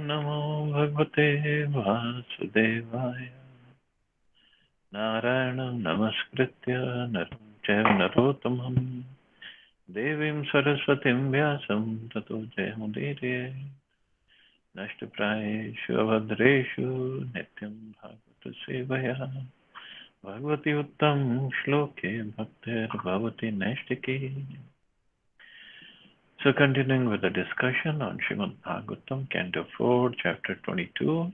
Om Namo Bhagavate Vasudevaya. Narayanam Namaskritya Naram Chaiva Narottamam Devim Saraswatim Vyasam Tato Jayamudire Nashtaprayeshu Avadreshu Nityam Bhagavata Sevaya Bhagavati Uttam Shloke Bhaktir Bhavati Nashtaki. So continuing with the discussion on Srimad Bhagavatam, Canto 4, Chapter 22,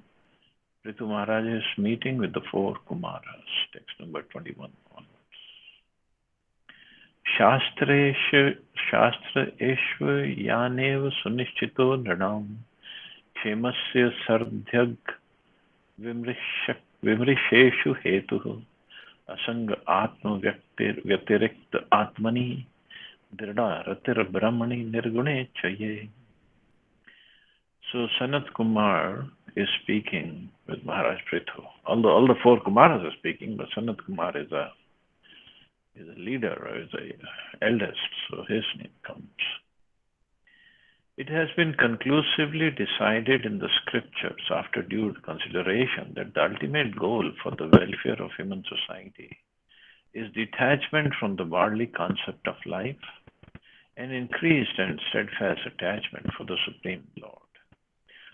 Ritu Maharaj's meeting with the four Kumaras, text number 21 onwards. Shastra yanev sunishchito nranam kshemasya sardhyag vimrisheshu hetuh asanga atma vyatirekta atmani Dirda Ratir Brahmani Nirgune Chaye. So Sanat Kumar is speaking with Maharaj Prithu. Although all the four Kumaras are speaking, but Sanat Kumar is a leader, is a eldest, so his name comes. It has been conclusively decided in the scriptures after due consideration that the ultimate goal for the welfare of human society is detachment from the worldly concept of life and increased and steadfast attachment for the Supreme Lord,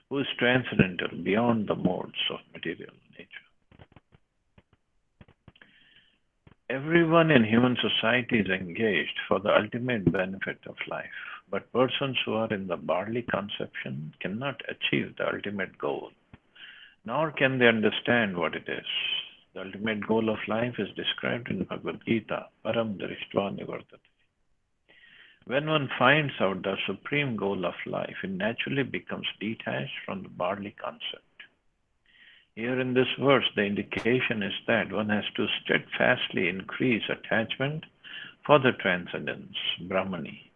who is transcendental beyond the modes of material nature. Everyone in human society is engaged for the ultimate benefit of life, but persons who are in the worldly conception cannot achieve the ultimate goal, nor can they understand what it is. The ultimate goal of life is described in Bhagavad Gita, Param Drishtva Nivartate. When one finds out the supreme goal of life, it naturally becomes detached from the worldly concept. Here in this verse, the indication is that one has to steadfastly increase attachment for the transcendence, Brahmani.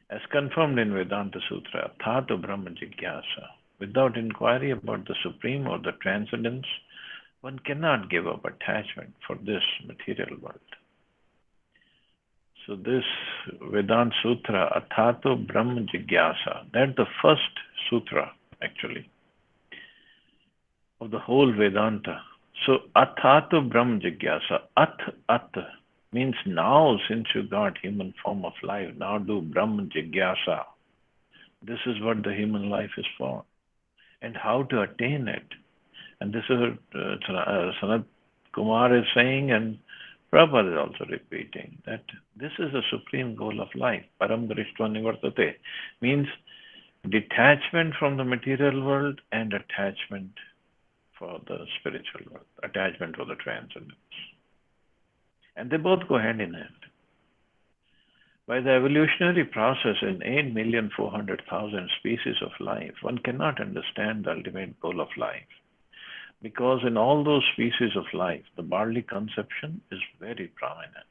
As confirmed in Vedanta Sutra, Thatu Brahma Jigyasa, without inquiry about the supreme or the transcendence, one cannot give up attachment for this material world. So this Vedanta Sutra, Athato Brahma Jigyasa, that's the first sutra actually of the whole Vedanta. So Athato Brahma Jigyasa, At means now since you got human form of life, now do Brahma Jigyasa. This is what the human life is for. And how to attain it. And this is what Sanat Kumar is saying, and Prabhupada is also repeating, that this is the supreme goal of life. Param Drishtva Nivartate means detachment from the material world and attachment for the spiritual world, attachment for the transcendence. And they both go hand in hand. By the evolutionary process in 8,400,000 species of life, one cannot understand the ultimate goal of life. Because in all those species of life, the worldly conception is very prominent.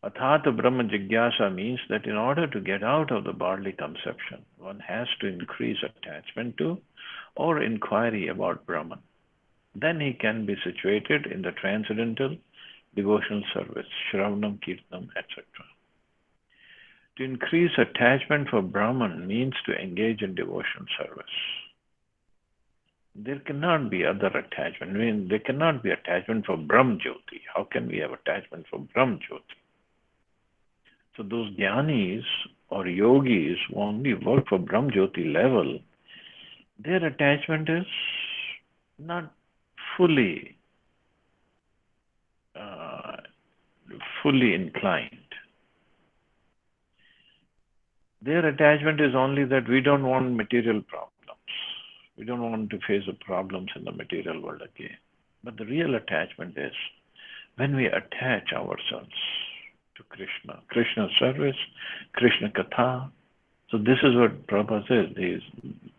Athata Brahma Jigyasa means that in order to get out of the worldly conception, one has to increase attachment to or inquiry about Brahman. Then he can be situated in the transcendental devotional service, Shravanam, Kirtanam, etc. To increase attachment for Brahman means to engage in devotional service. There cannot be other attachment. I mean, there cannot be attachment for Brahm Jyoti. How can we have attachment for Brahm Jyoti? So those jnanis or yogis who only work for Brahm Jyoti level, their attachment is not fully inclined. Their attachment is only that we don't want material problems. We don't want to face the problems in the material world again. But the real attachment is when we attach ourselves to Krishna, Krishna service, Krishna Katha. So this is what Prabhupada says, is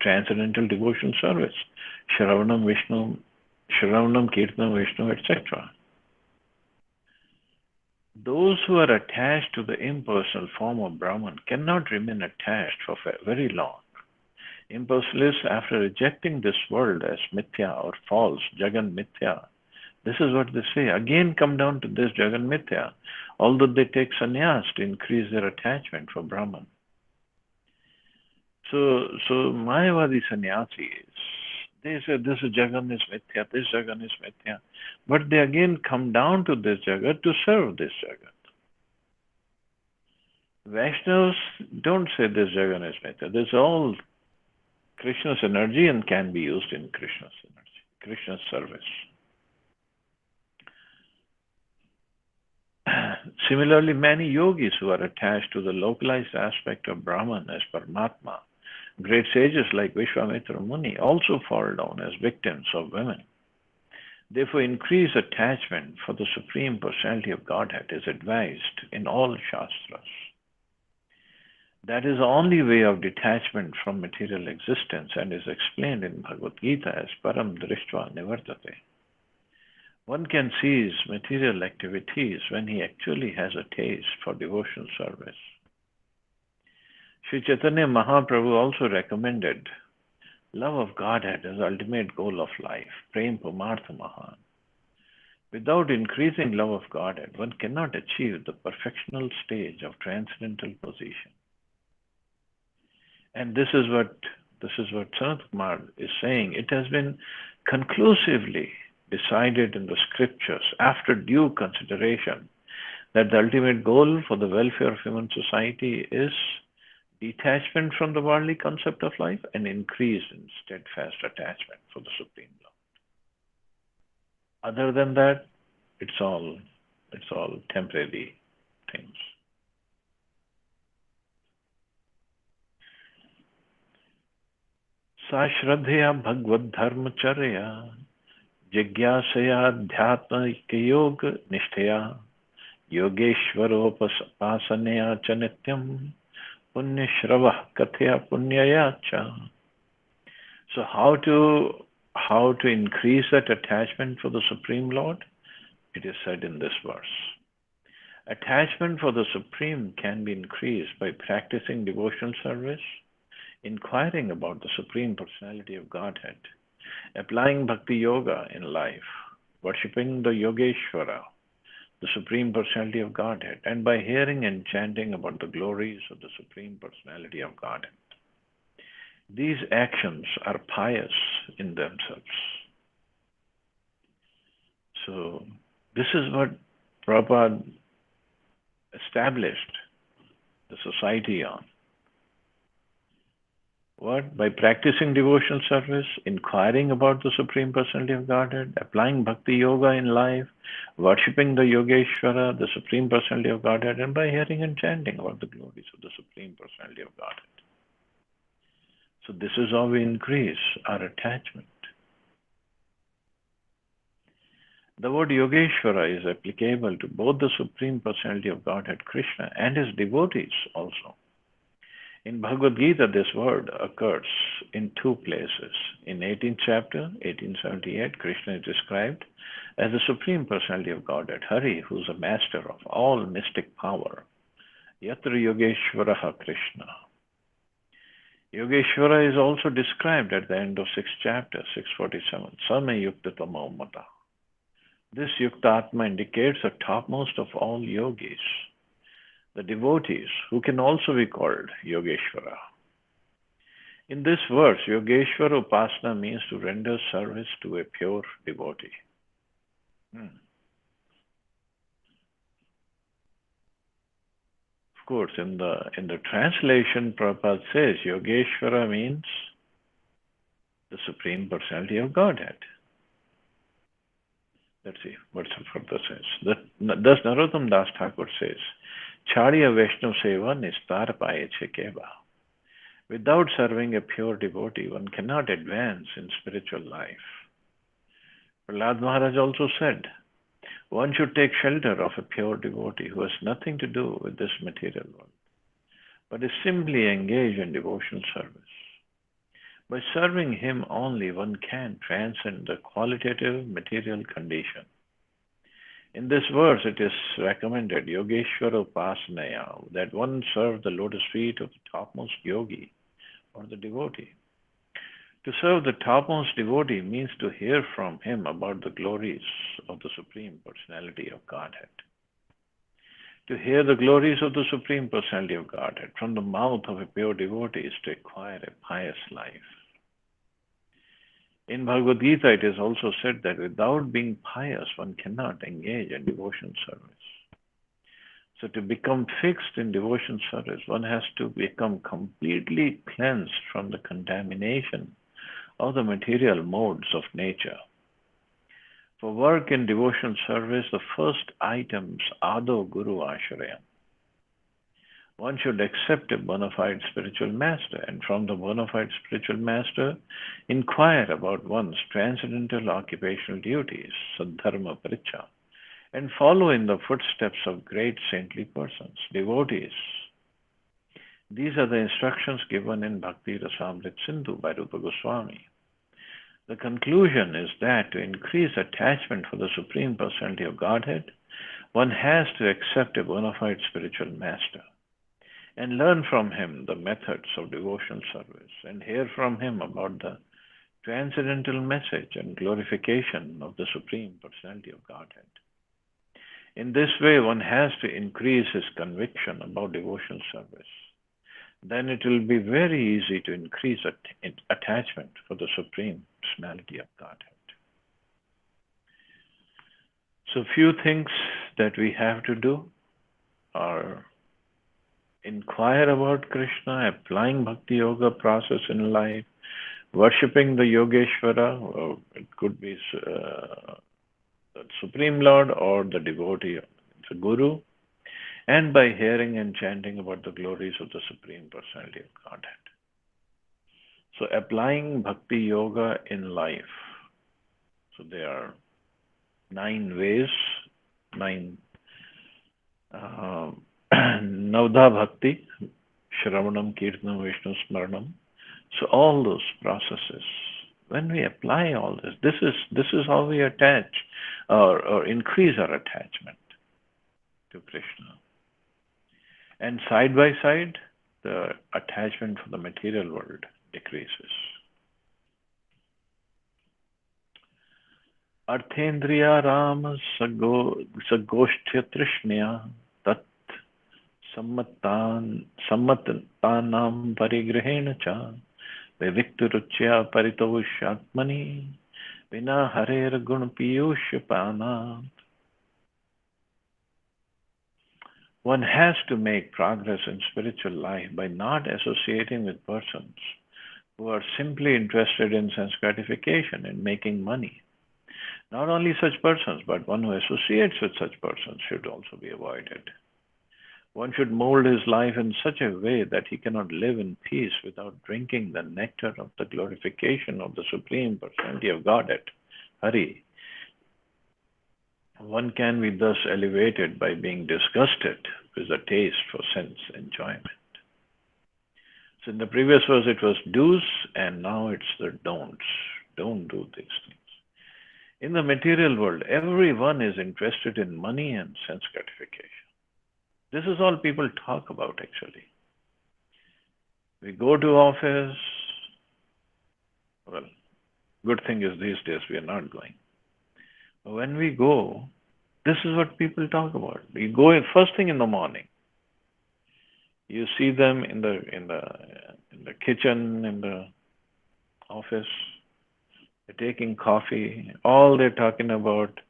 transcendental devotion service, Shravanam, Vishnu, Shravanam, Kirtanam, Vishnu, etc. Those who are attached to the impersonal form of Brahman cannot remain attached for very long. Impersonalists, after rejecting this world as mithya or false, Jagan Mithya, this is what they say, again come down to this Jagan Mithya, although they take sannyas to increase their attachment for Brahman. So Mayavadi sannyasis, they say this Jagan is mithya, this Jagan is mithya, but they again come down to this Jagat to serve this Jagat. Vaishnavas don't say this Jagan is mithya. This is all Krishna's energy and can be used in Krishna's energy, Krishna's service. Similarly, many yogis who are attached to the localized aspect of Brahman as Paramatma, great sages like Vishwamitra Muni, also fall down as victims of women. Therefore, increased attachment for the Supreme Personality of Godhead is advised in all Shastras. That is the only way of detachment from material existence and is explained in Bhagavad Gita as Param Drishtva Nivartate. One can cease material activities when he actually has a taste for devotional service. Sri Chaitanya Mahaprabhu also recommended love of Godhead as the ultimate goal of life, Prem Pumartha Mahan. Without increasing love of Godhead, one cannot achieve the perfectional stage of transcendental position. And this is what Sanat Kumar is saying. It has been conclusively decided in the scriptures after due consideration that the ultimate goal for the welfare of human society is detachment from the worldly concept of life and increase in steadfast attachment for the Supreme Lord. Other than that, it's all temporary things. Sa Shraddhaya Bhagavad Dharmacharya Jigyasaya Dhyatmika Yoga Nishtaya Yogeshwaropasanaya cha nityam Punya Shravah Kathya Punyaya cha. So how to increase that attachment for the Supreme Lord? It is said in this verse. Attachment for the Supreme can be increased by practicing devotional service, inquiring about the Supreme Personality of Godhead, applying Bhakti Yoga in life, worshipping the Yogeshwara, the Supreme Personality of Godhead, and by hearing and chanting about the glories of the Supreme Personality of Godhead. These actions are pious in themselves. So, this is what Prabhupada established the society on. What? By practicing devotional service, inquiring about the Supreme Personality of Godhead, applying Bhakti Yoga in life, worshipping the Yogeshwara, the Supreme Personality of Godhead, and by hearing and chanting about the glories of the Supreme Personality of Godhead. So this is how we increase our attachment. The word Yogeshwara is applicable to both the Supreme Personality of Godhead, Krishna, and his devotees also. In Bhagavad Gita, this word occurs in two places. In 18th chapter, 1878, Krishna is described as the Supreme Personality of Godhead, Hari, who is a master of all mystic power. Yatra Yogeshwaraha Krishna. Yogeshwara is also described at the end of 6th chapter, 647, Same Yukta Tamo Mata. This Yuktatma indicates the topmost of all yogis, the devotees, who can also be called Yogeshwara. In this verse, Yogeshwara Upasana means to render service to a pure devotee. Of course, in the translation, Prabhupada says Yogeshwara means the Supreme Personality of Godhead. Let's see what further says. Thus Narottam Das Thakur says, Charya Vaishnav Seva Nistar Payeche Keva. Without serving a pure devotee, one cannot advance in spiritual life. Prahlad Maharaj also said, one should take shelter of a pure devotee who has nothing to do with this material world, but is simply engaged in devotional service. By serving him only, one can transcend the qualitative material condition. In this verse, it is recommended, Yogeshwara Upasanaya, that one serve the lotus feet of the topmost yogi or the devotee. To serve the topmost devotee means to hear from him about the glories of the Supreme Personality of Godhead. To hear the glories of the Supreme Personality of Godhead from the mouth of a pure devotee is to acquire a pious life. In Bhagavad Gita, it is also said that without being pious, one cannot engage in devotion service. So to become fixed in devotion service, one has to become completely cleansed from the contamination of the material modes of nature. For work in devotion service, the first items Ado Guru Ashraya. One should accept a bona fide spiritual master, and from the bona fide spiritual master, inquire about one's transcendental occupational duties, Sadharma Paricha, and follow in the footsteps of great saintly persons, devotees. These are the instructions given in Bhakti Rasamrit Sindhu by Rupa Goswami. The conclusion is that to increase attachment for the Supreme Personality of Godhead, one has to accept a bona fide spiritual master and learn from him the methods of devotional service and hear from him about the transcendental message and glorification of the Supreme Personality of Godhead. In this way, one has to increase his conviction about devotional service. Then it will be very easy to increase attachment for the Supreme Personality of Godhead. So few things that we have to do are inquire about Krishna, applying Bhakti Yoga process in life, worshipping the Yogeshwara, or it could be the Supreme Lord or the devotee, the Guru, and by hearing and chanting about the glories of the Supreme Personality of Godhead. So applying Bhakti Yoga in life. So there are 9 ways, 9 Navdha Bhakti, Shravanam, Kirtanam, Vishnu Smaranam. So all those processes, when we apply all this is how we attach or increase our attachment to Krishna. And side by side, the attachment for the material world decreases. Arthendriya Rama Sagoshtya Trishnya Tat Sammatanam Parigrahena Cha Vivikturuchya Paritoshatmani Vina Harer Gun Piyusha Panat. One has to make progress in spiritual life by not associating with persons who are simply interested in sense gratification and making money. Not only such persons, but one who associates with such persons should also be avoided. One should mold his life in such a way that he cannot live in peace without drinking the nectar of the glorification of the Supreme Personality of Godhead, Hari. One can be thus elevated by being disgusted with the taste for sense enjoyment. So in the previous verse it was do's, and now it's the don'ts. Don't do these things. In the material world, everyone is interested in money and sense gratification. This is all people talk about actually. We go to office. Well, good thing is these days we are not going. When we go, this is what people talk about. You go in first thing in the morning. You see them in the kitchen, in the office. They're taking coffee. All they're talking about,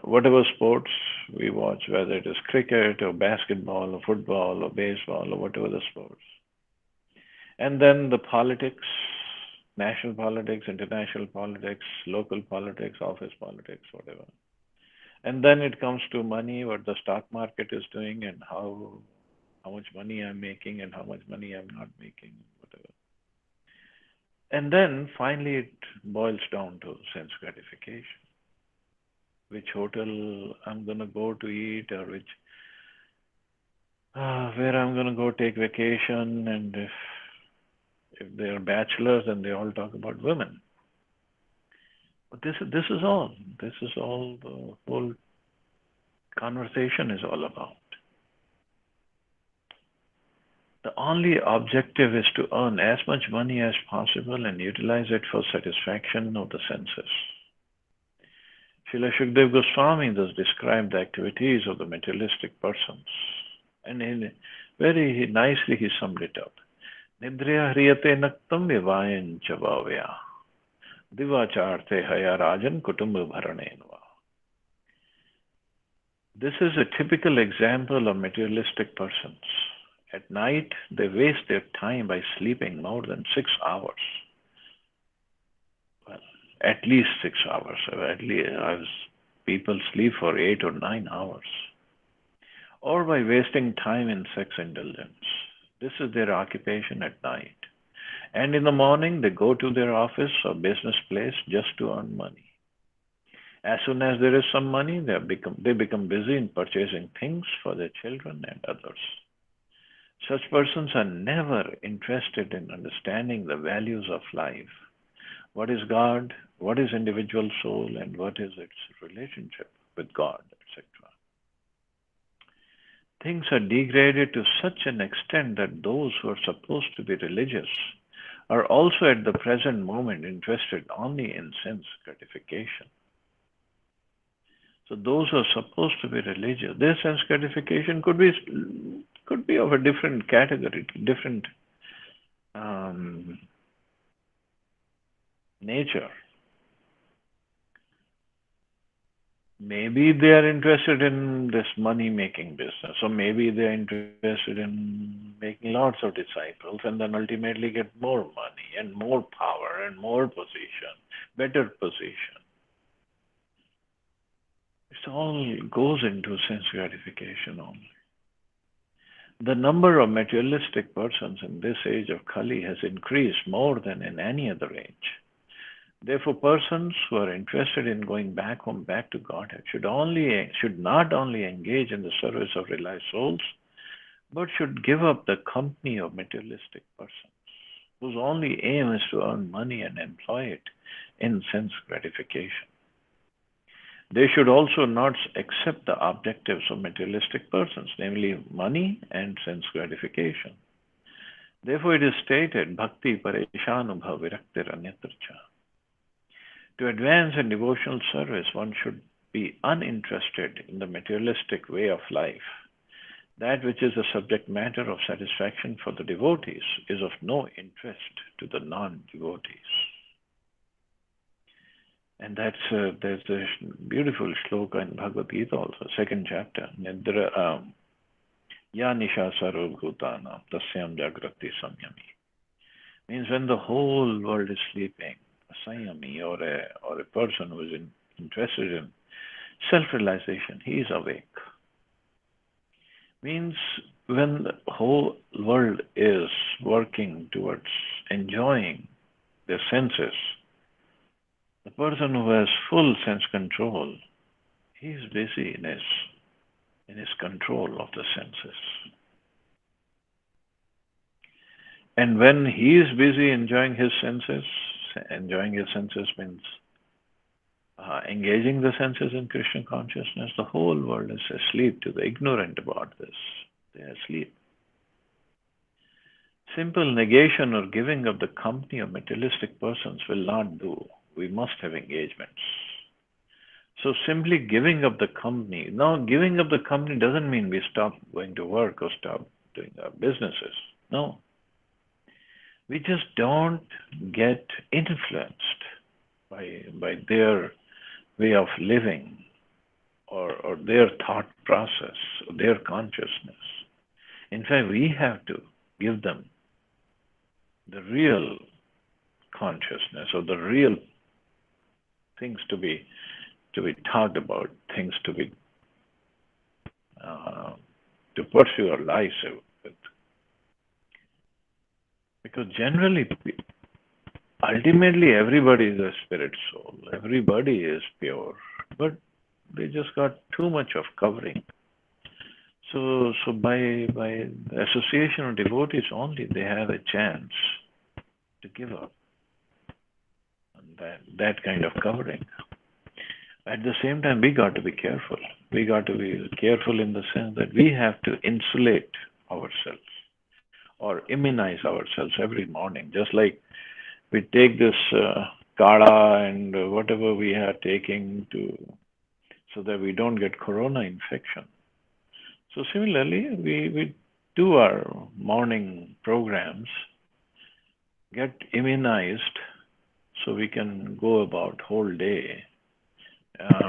whatever sports we watch, whether it is cricket or basketball or football or baseball or whatever the sports. And then the politics, national politics, international politics, local politics, office politics, whatever. And then it comes to money, what the stock market is doing and how much money I'm making and how much money I'm not making, whatever. And then finally it boils down to sense gratification. Which hotel I'm going to go to eat, or where I'm going to go take vacation, and if they are bachelors, then they all talk about women. But this is all the whole conversation is all about. The only objective is to earn as much money as possible and utilize it for satisfaction of the senses. Srila Shukdev Goswami thus described the activities of the materialistic persons, and very nicely he summed it up. Nidriya hriyate naktam vivayan chavavya divacharte haya rajan kutumba bharanenva. This is a typical example of materialistic persons. At night, they waste their time by sleeping more than 6 hours. Well, at least 6 hours. At least people sleep for 8 or 9 hours. Or by wasting time in sex indulgence. This is their occupation at night. And in the morning, they go to their office or business place just to earn money. As soon as there is some money, they become busy in purchasing things for their children and others. Such persons are never interested in understanding the values of life. What is God? What is individual soul? And what is its relationship with God, etc. Things are degraded to such an extent that those who are supposed to be religious are also at the present moment interested only in sense gratification. So those who are supposed to be religious, their sense gratification could be of a different category, different nature. Maybe they are interested in this money-making business, or maybe they are interested in making lots of disciples and then ultimately get more money and more power and more position, better position. It all goes into sense gratification only. The number of materialistic persons in this age of Kali has increased more than in any other age. Therefore, persons who are interested in going back home, back to Godhead, should not only engage in the service of realized souls, but should give up the company of materialistic persons, whose only aim is to earn money and employ it in sense gratification. They should also not accept the objectives of materialistic persons, namely money and sense gratification. Therefore, it is stated, Bhakti Pareshanubha Viraktir Anyatracha. To advance in devotional service, one should be uninterested in the materialistic way of life. That which is the subject matter of satisfaction for the devotees is of no interest to the non-devotees. And there's a beautiful shloka in Bhagavad Gita also, second chapter. Ya nisha sarvabhutana tasyam jagrati samyami. Means when the whole world is sleeping, a Samyami or a person who is interested in self-realization, he is awake. Means when the whole world is working towards enjoying their senses, the person who has full sense control, he is busy in his control of the senses. And when he is busy enjoying his senses means engaging the senses in Krishna consciousness, the whole world is asleep to the ignorant about this. They are asleep. Simple negation or giving of the company of materialistic persons will not do. We must have engagements. So simply giving up the company. Now, giving up the company doesn't mean we stop going to work or stop doing our businesses. No. We just don't get influenced by their way of living or their thought process, or their consciousness. In fact, we have to give them the real consciousness or the real things to be talked about, things to pursue our lives with. Because generally, ultimately, everybody is a spirit soul. Everybody is pure, but they just got too much of covering. So by association of devotees only, they have a chance to give up that kind of covering. At the same time, we got to be careful. We got to be careful in the sense that we have to insulate ourselves or immunize ourselves every morning. Just like we take this kala and whatever we are taking to so that we don't get corona infection. So similarly, we do our morning programs, get immunized, so we can go about whole day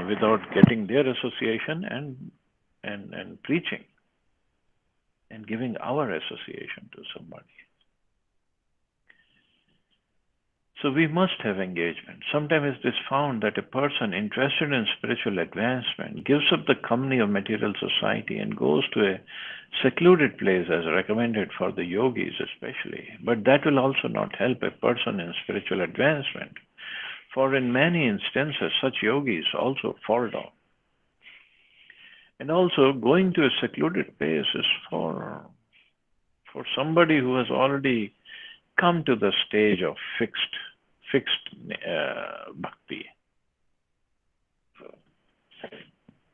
without getting their association and preaching and giving our association to somebody. So we must have engagement. Sometimes it is found that a person interested in spiritual advancement gives up the company of material society and goes to a secluded place as recommended for the yogis especially. But that will also not help a person in spiritual advancement. For in many instances, such yogis also fall down. And also, going to a secluded place is for somebody who has already come to the stage of fixed bhakti.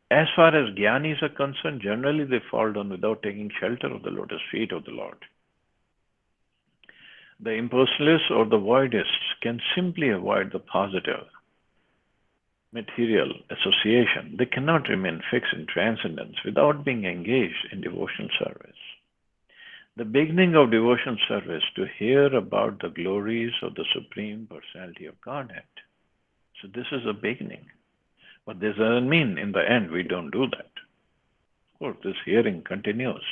As far as jnanis are concerned, generally they fall down without taking shelter of the lotus feet of the Lord. The impersonalists or the voidists can simply avoid the positive material association. They cannot remain fixed in transcendence without being engaged in devotional service. The beginning of devotional service to hear about the glories of the Supreme Personality of Godhead. So this is a beginning. But this doesn't mean in the end we don't do that. Of course, this hearing continues.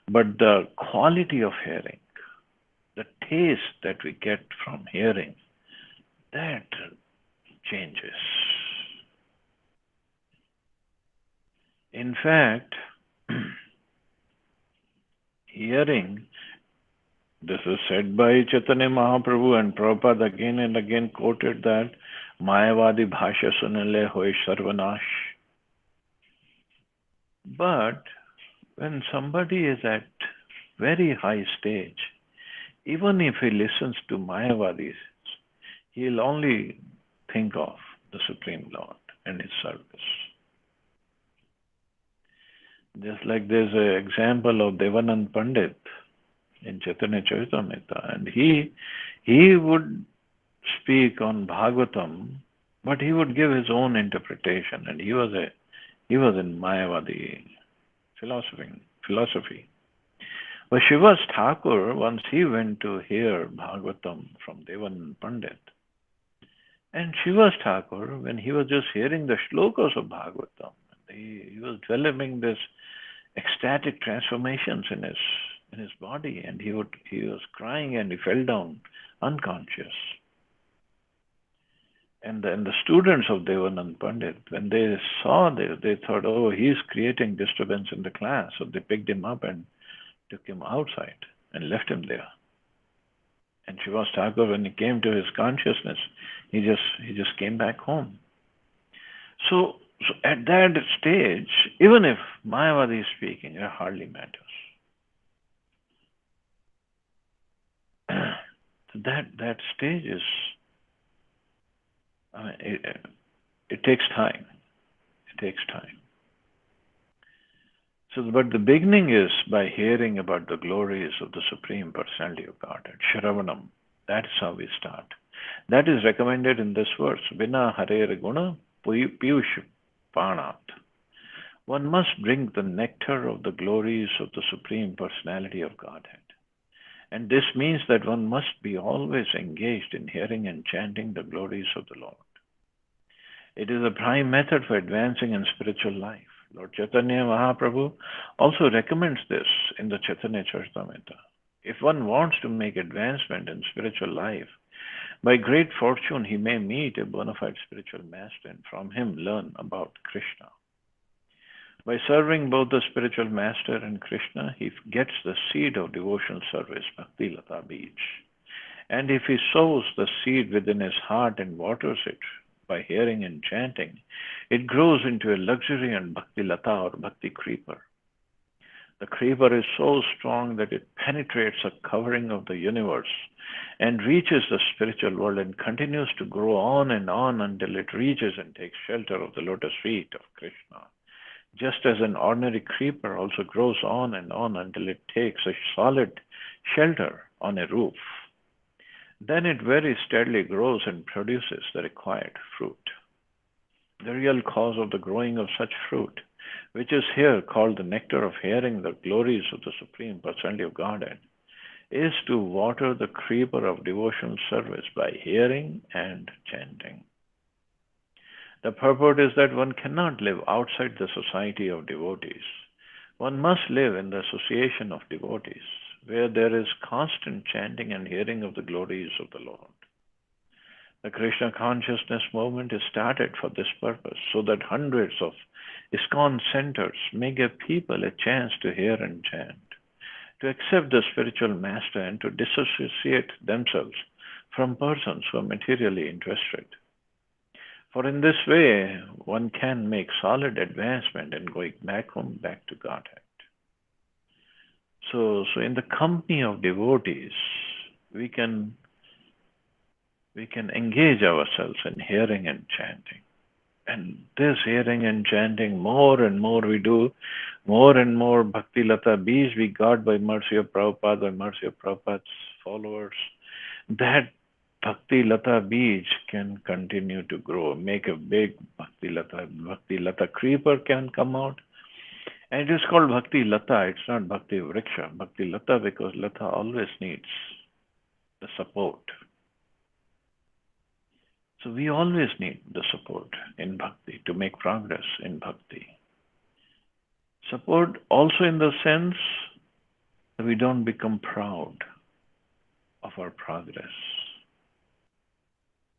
But the quality of hearing, the taste that we get from hearing, that changes. In fact, hearing, this is said by Chaitanya Mahaprabhu, and Prabhupada again and again quoted that Mayavadi bhashya sunile hoy sarvanash. But when somebody is at very high stage, even if he listens to Mayavadis, he'll only think of the Supreme Lord and His service. Just like there's an example of Devanand Pandit in Chaitanya Charitamrita, and he would speak on Bhagavatam, but he would give his own interpretation, and he was in Mayavadi philosophy. But Shivas Thakur, once he went to hear Bhagavatam from Devanand Pandit, and Shivas Thakur, when he was just hearing the shlokas of Bhagavatam, he was developing this ecstatic transformations in his body, and he was crying and he fell down unconscious. And the students of Devanand Pandit, when they saw this, they thought, oh, he's creating disturbance in the class. So they picked him up and took him outside and left him there. And Shivas Thakur, when he came to his consciousness, he just came back home. So at that stage, even if Mayavadi is speaking, it hardly matters. So that stage is, it takes time. It takes time. So, but the beginning is by hearing about the glories of the Supreme Personality of Godhead, Shravanam. That is how we start. That is recommended in this verse, Vina Harera Guna Piyush Panat. One must drink the nectar of the glories of the Supreme Personality of Godhead. And this means that one must be always engaged in hearing and chanting the glories of the Lord. It is a prime method for advancing in spiritual life. Lord Chaitanya Mahaprabhu also recommends this in the Chaitanya Charitamrita. If one wants to make advancement in spiritual life, by great fortune he may meet a bona fide spiritual master and from him learn about Krishna. By serving both the spiritual master and Krishna, he gets the seed of devotional service, Bhakti Lata Bij. And if he sows the seed within his heart and waters it by hearing and chanting, it grows into a luxuriant Bhakti Lata or Bhakti creeper. The creeper is so strong that it penetrates the covering of the universe and reaches the spiritual world and continues to grow on until it reaches and takes shelter of the lotus feet of Krishna. Just as an ordinary creeper also grows on until it takes a solid shelter on a roof. Then it very steadily grows and produces the required fruit. The real cause of the growing of such fruit, which is here called the nectar of hearing the glories of the Supreme Personality of Godhead, is to water the creeper of devotional service by hearing and chanting. The purport is that one cannot live outside the society of devotees. One must live in the association of devotees, where there is constant chanting and hearing of the glories of the Lord. The Krishna consciousness movement is started for this purpose, so that hundreds of ISKCON centers may give people a chance to hear and chant, to accept the spiritual master, and to disassociate themselves from persons who are materially interested. For in this way, one can make solid advancement in going back home, back to Godhead. So in the company of devotees, we can engage ourselves in hearing and chanting. And this hearing and chanting, more and more we do, more and more Bhakti Lata Bees we got by mercy of Prabhupada, by mercy of Prabhupada's followers. That Bhakti Lata Beej can continue to grow, make a big Bhakti Lata creeper can come out. And it is called Bhakti Lata, it's not Bhakti Vriksha. Bhakti Lata because Lata always needs the support. So we always need the support in Bhakti to make progress in Bhakti. Support also in the sense that we don't become proud of our progress.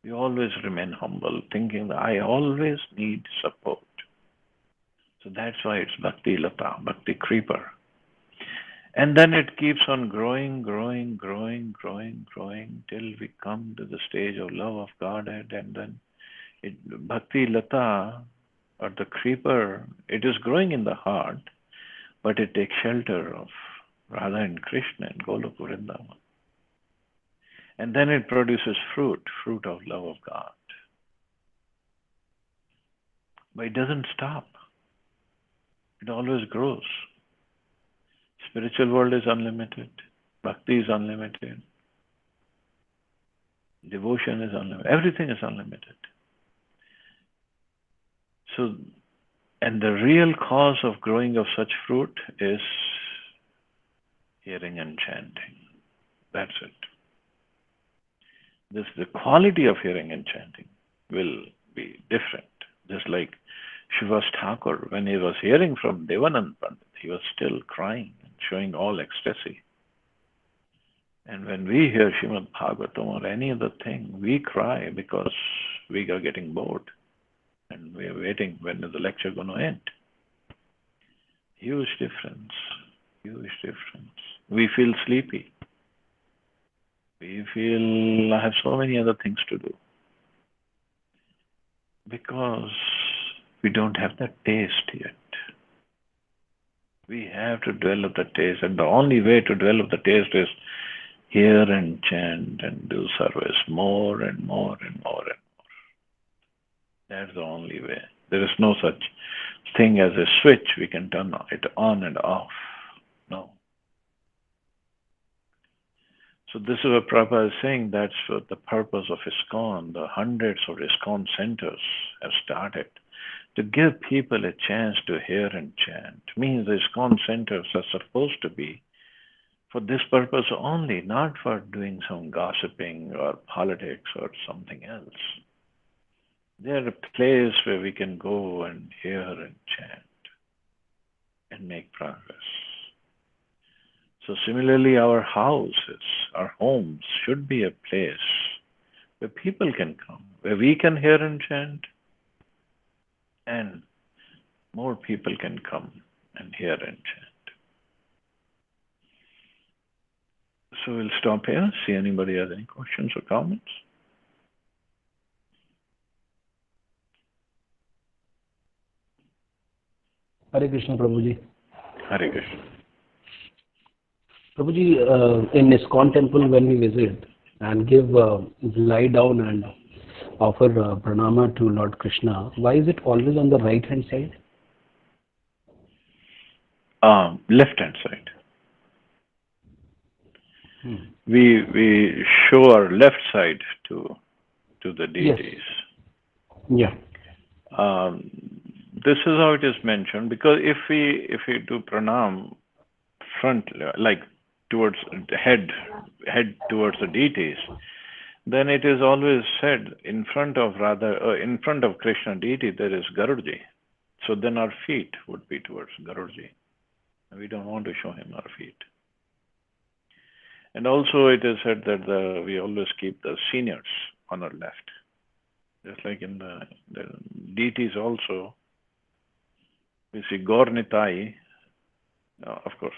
We always remain humble, thinking that I always need support. So that's why it's Bhakti Lata, Bhakti Creeper. And then it keeps on growing till we come to the stage of love of Godhead. And then Bhakti Lata, or the creeper, it is growing in the heart, but it takes shelter of Radha and Krishna and Golok Vrindavan. And then it produces fruit of love of God. But it doesn't stop. It always grows. Spiritual world is unlimited. Bhakti is unlimited. Devotion is unlimited. Everything is unlimited. So, and the real cause of growing of such fruit is hearing and chanting. That's it. The quality of hearing and chanting will be different. Just like Srivas Thakur, when he was hearing from Devanand Pandit, he was still crying and showing all ecstasy. And when we hear Srimad Bhagavatam or any other thing, we cry because we are getting bored and we are waiting when is the lecture going to end. Huge difference. Huge difference. We feel sleepy. We feel I have so many other things to do. Because we don't have that taste yet. We have to develop the taste, and the only way to develop the taste is hear and chant and do service more and more and more and more. That's the only way. There is no such thing as a switch we can turn it on and off. No. So this is what Prabhupada is saying. That's what the purpose of ISKCON. The hundreds of ISKCON centers have started to give people a chance to hear and chant. Means the ISKCON centers are supposed to be for this purpose only, not for doing some gossiping or politics or something else. They're a place where we can go and hear and chant and make progress. So similarly, our houses, our homes should be a place where people can come, where we can hear and chant, and more people can come and hear and chant. So we'll stop here, see anybody has any questions or comments. Hare Krishna, Prabhuji. Hare Krishna. Prabhuji, in ISKCON temple when we visit and lie down and offer pranama to Lord Krishna, why is it always on the right hand side? Left hand side. We show our left side to the deities. Yes. Yeah. This is how it is mentioned, because if we do pranam front, like towards the head towards the deities, then it is always said in front of Krishna deity there is Garudji. So then our feet would be towards Garudji. We don't want to show him our feet. And also it is said that we always keep the seniors on our left. Just like in the deities also, we see Gaur Nitai, of course.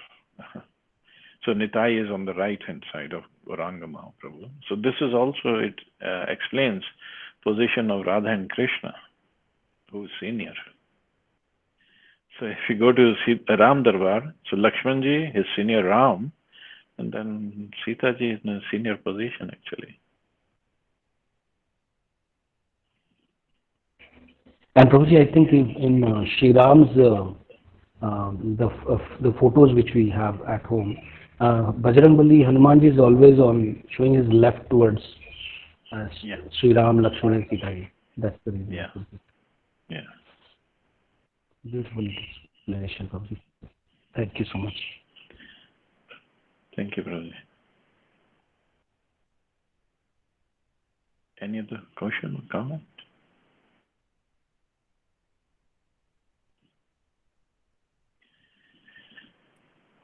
So Nitai is on the right hand side of Gauranga Mahaprabhu. So this is also, it explains position of Radha and Krishna, who is senior. So if you go to Ram Darbar, so Lakshmanji, his senior Ram, and then Sita ji is in a senior position actually. And Prabhuji, I think in Sri Ram's the photos which we have at home, Bajrangbali Hanumanji is always on showing his left towards Sri Ram, Lakshmana, and Sita. That's the reason. Yeah. Yeah. Beautiful explanation, Prabhuji. Thank you so much. Thank you, Prabhuji. Any other question or comment?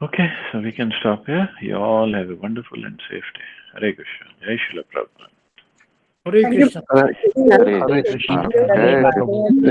Okay, so we can stop here. You all have a wonderful and safe day. Hare Krishna. Jai Srila Prabhupada. Hare Krishna. Hare Krishna. Hare Krishna.